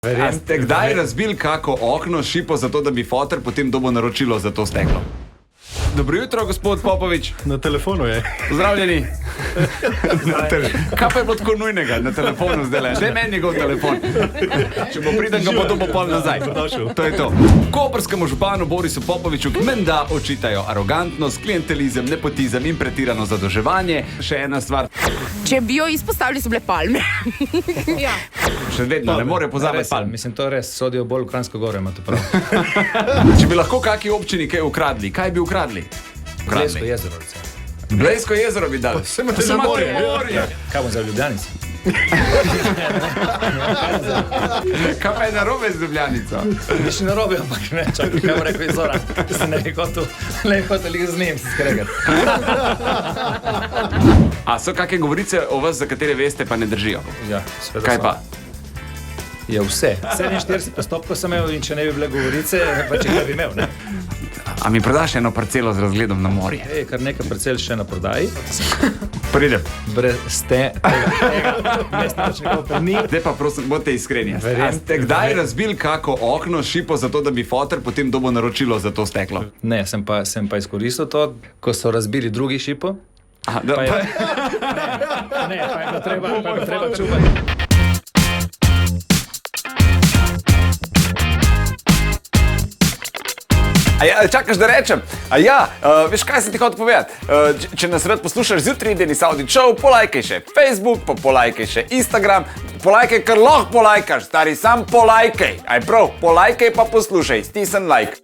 A ste kdaj razbili kako okno, šipo za to, da bi foter potem dobil naročilo za to steklo? Dobro jutro, gospod Popovič. Na telefonu je. Pozdravljeni. Kaj pa je bilo tako nujnega na telefonu zdaj? Daj meni njegov telefon. Če bo pridem, ga bo dobil pol nazaj. To je to. Koprskemu županu Borisu Popoviču menda očitajo arogantnost, klientelizem, nepotizem in pretirano zadolževanje. Še ena stvar. Če bi jo izpostavili, so bile palme. Ja. Še vedno ne more pozabiti palm. Mislim, to res sodijo bolj v Kranjsko Goro, imate prav. Če bi lahko kaki občini kaj ukradli, kaj bi ukradli? Blejsko jezero, recimo. Blejsko jezero bi dali. Vse imate na morje. Kaj bom za Ljubljanico? Kaj pa je narobe z Ljubljanico? Nič ne robijo, ampak ne, čakaj, kaj bo rekel iz Zora. Se ne bi hotel z njim se skregati. A so kakšne govorice o vas, za katere veste, pa ne držijo? Ja, seveda. Kaj pa? Je vse. 47 postopkov sem imel in če ne bi bile govorice, pa če ne bi imel, ne? A mi prodaš eno parcelo z razgledom na morje? Ej, kar nekaj parcel še na prodaji. Pridem. Brez tega mesta več nekoga ni. Zdaj pa prosim, bodite iskreni. A ste kdaj razbili kako okno, šipo za to, da bi foter potem dobil naročilo za to steklo? Ne, sem pa izkoristil to, ko so razbili drugi šipo. Aha, da, Pa je, pa je bilo treba čuvati. A ja, čakaš, da rečem? A ja, veš, kaj sem ti hotel povedati? Če nas rad poslušaš zjutraj, Deni Saudi Show, polajkaj še Facebook, pa polajkaj še Instagram, polajkaj, kar lahko polajkaš, stari, sam polajkaj. Aj prav, polajkaj pa poslušaj, stisni like.